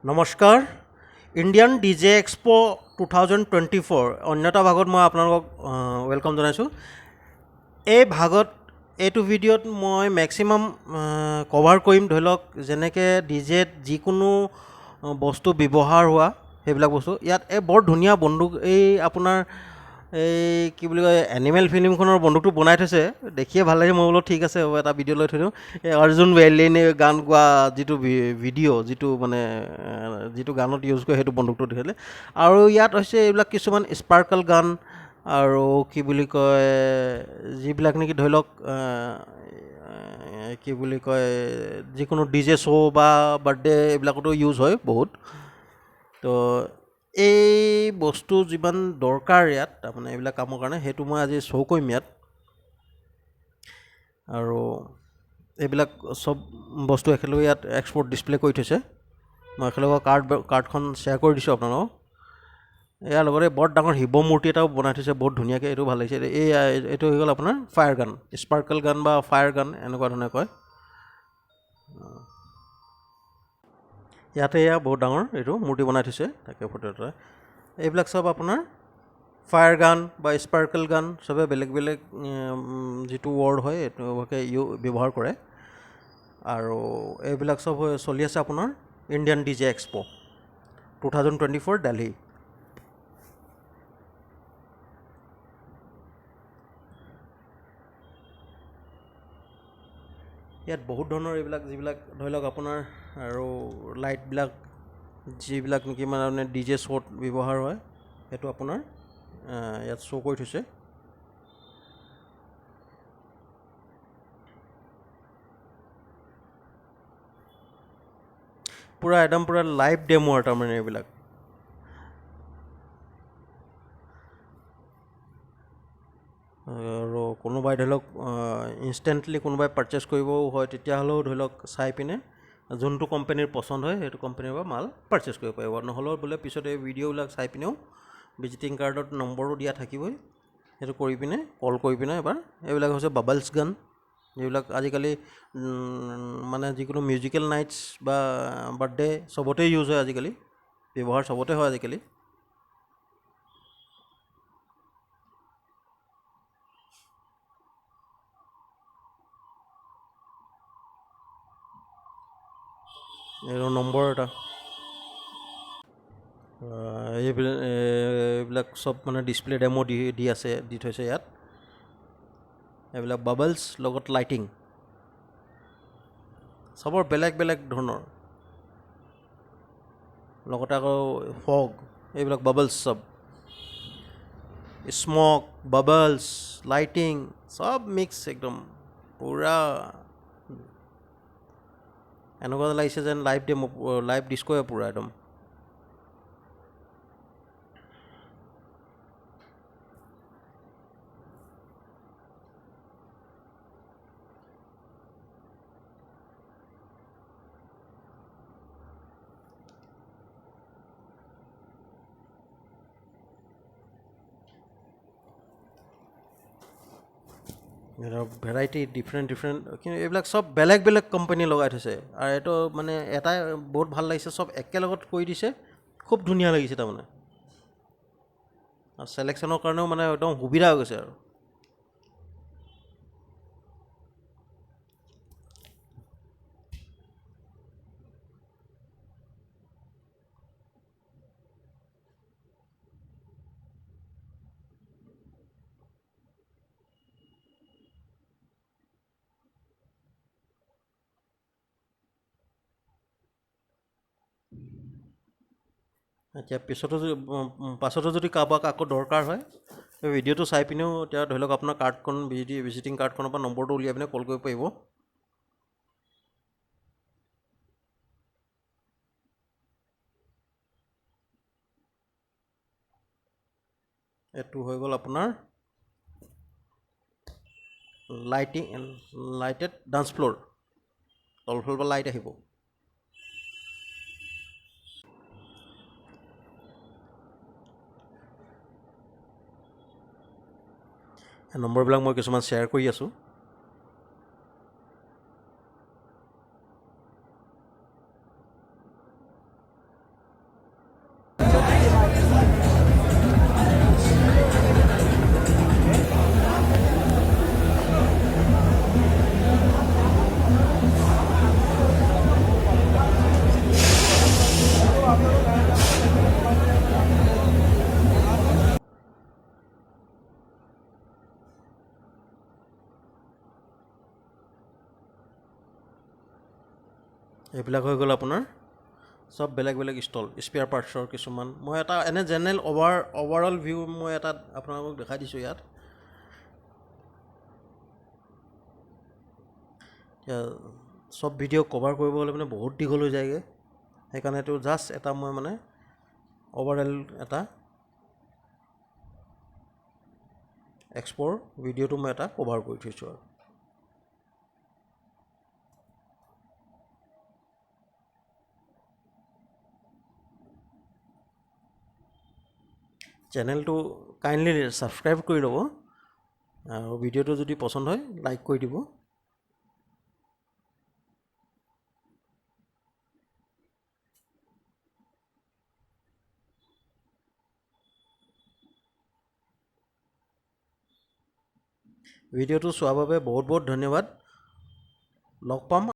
নমস্কাৰ Indian DJ এক্সপ' 2024 অন্য এটা ভাগত মই আপোনালোকক ৱেলকাম জনাইছোঁ। এই ভাগত এইটো ভিডিঅ'ত মই মেক্সিমাম কভাৰ কৰিম, ধৰি লওক যেনেকৈ ডিজেত যিকোনো বস্তু ব্যৱহাৰ হোৱা সেইবিলাক বস্তু। ইয়াত এই বৰ ধুনীয়া বন্দুক, এই আপোনাৰ এই কি বুলি কয় এনিমেল ফিল্মখনৰ বন্দুকটো বনাই থৈছে, দেখিয়ে ভাল লাগে। মই বোলো ঠিক আছে হ'ব, এটা ভিডিঅ' লৈ থৈ দিওঁ। এই অৰ্জুন ৱেল্লিনে গান গোৱা যিটো ভিডিঅ', যিটো গানত ইউজ কৰে সেইটো বন্দুকটো দেখিলে। আৰু ইয়াত হৈছে এইবিলাক কিছুমান স্পাৰ্কল গান আৰু কি বুলি কয় যিবিলাক নেকি ধৰি লওক কি বুলি কয় যিকোনো ডিজে শ্ব' বা বাৰ্থডে এইবিলাকতো ইউজ হয় বহুত। তো এই বস্তু যিমান দৰকাৰ ইয়াত তাৰমানে এইবিলাক কামৰ কাৰণে, সেইটো মই আজি শ্ব' কৰিম ইয়াত। আৰু এইবিলাক চব বস্তু একেলগে ইয়াত এক্সপৰ্ট ডিছপ্লে কৰি থৈছে। মই একেলগে কাৰ্ডখন শ্বেয়াৰ কৰি দিছোঁ আপোনালোকক। ইয়াৰ লগতে বৰ ডাঙৰ শিৱ মূৰ্তি এটাও বনাই থৈছে বহুত ধুনীয়াকৈ, এইটো ভাল লাগিছে। এইটো হৈ গ'ল আপোনাৰ ফায়াৰ গান, স্পাৰ্কল গান বা ফায়াৰ গান এনেকুৱা ধৰণে কয়। ইয়াতে এয়া বহুত ডাঙৰ এইটো মূৰ্তি বনাই থৈছে, তাকে ফটো এটা। এইবিলাক চব আপোনাৰ ফায়াৰ গান বা স্পাৰ্কল গান, চবে বেলেগ বেলেগ যিটো ৱৰ্ড হয় এইটোকে ব্যৱহাৰ কৰে। আৰু এইবিলাক চব চলি আছে আপোনাৰ ইণ্ডিয়ান ডিজে এক্সপ' 2024 দিল্লী। ইয়াত বহুত ধৰণৰ এইবিলাক যিবিলাক ধৰি লওক আপোনাৰ আৰু লাইটবিলাক যিবিলাক নেকি মানে ডিজে শ্ব'ত ব্যৱহাৰ হয় সেইটো আপোনাৰ ইয়াত শ্ব' কৰি থৈছে। পূৰা একদম পূৰা লাইভ ডেমো আৰু তাৰমানে এইবিলাক। আৰু কোনোবাই ধৰি লওক ইনষ্টেণ্টলি কোনোবাই পাৰচেছ কৰিবও হয়, তেতিয়াহ'লেও ধৰি লওক চাই পিনে যোনটো কোম্পানীৰ পচন্দ হয় সেইটো কোম্পানীৰ পৰা মাল পাৰচেছ কৰিব পাৰিব। নহ'লেও বোলে পিছত এই ভিডিঅ'বিলাক চাই পিনেও ভিজিটিং কাৰ্ডত নম্বৰো দিয়া থাকিবই, সেইটো কৰি পিনে কল কৰি পিনে এবাৰ। এইবিলাক হৈছে বাবলছ গান, যিবিলাক আজিকালি মানে যিকোনো মিউজিকেল নাইটছ বা বাৰ্থডে চবতে ইউজ হয় আজিকালি, ব্যৱহাৰ চবতে হয় আজিকালি। এইটো নম্বৰ এটা। এইবিলাক চব মানে ডিছপ্লে ডেমো দি থৈছে ইয়াত। এইবিলাক বাবলছ লগত লাইটিং চবৰ বেলেগ বেলেগ ধৰণৰ, লগতে আকৌ ফগ, এইবিলাক বাবলছ চব, স্মক, বাবলছ, লাইটিং চব মিক্স একদম পূৰা এনেকুৱা লাগিছে যেন লাইভ ডিস্ক'য়ে পূৰা একদম। ভেৰাইটি ডিফাৰেণ্ট কিন্তু এইবিলাক চব বেলেগ বেলেগ কোম্পানী লগাই থৈছে। আৰু এইটো মানে এটাই বহুত ভাল লাগিছে, চব একেলগত কৰি দিছে, খুব ধুনীয়া লাগিছে তাৰমানে। আৰু ছিলেকশ্যনৰ কাৰণেও মানে একদম সুবিধা হৈ গৈছে আৰু। এতিয়া পাছতো যদি কাৰোবাক আকৌ দৰকাৰ হয়, এই ভিডিঅ'টো চাই পিনেও এতিয়া ধৰি লওক আপোনাৰ কাৰ্ডখন ভিজিটিং কাৰ্ডখনৰ পৰা নম্বৰটো উলিয়াই পিনে কল কৰিব পাৰিব। এইটো হৈ গ'ল আপোনাৰ লাইটেড ডান্স ফ্ল'ৰ, তলফালৰ পৰা লাইট আহিব। নম্বৰবিলাক মই কিছুমান শ্বেয়াৰ কৰি আছোঁ। এইবিলাক হৈ গ'ল আপোনাৰ চব বেলেগ বেলেগ ষ্টল স্পেয়াৰ পাৰ্টছৰ কিছুমান মই এটা এনে জেনেৰেল অভাৰঅল ভিউ মই এটা আপোনালোকক দেখাই দিছোঁ ইয়াত চব ভিডিঅ' কভাৰ কৰিব হ'লে মানে বহুত দীঘল হৈ যায়গৈ সেইকাৰণেতো জাষ্ট এটা মই মানে অভাৰঅল এটা এক্সপ'ৰ ভিডিঅ'টো মই এটা কভাৰ কৰি থৈছোঁ আৰু চেনেলটো কাইণ্ডলি ছাবস্ক্ৰাইব কৰি ল'ব আৰু ভিডিঅ'টো যদি পচন্দ হয় লাইক কৰি দিব ভিডিঅ'টো চোৱাৰ বাবে বহুত বহুত ধন্যবাদ লগ পাম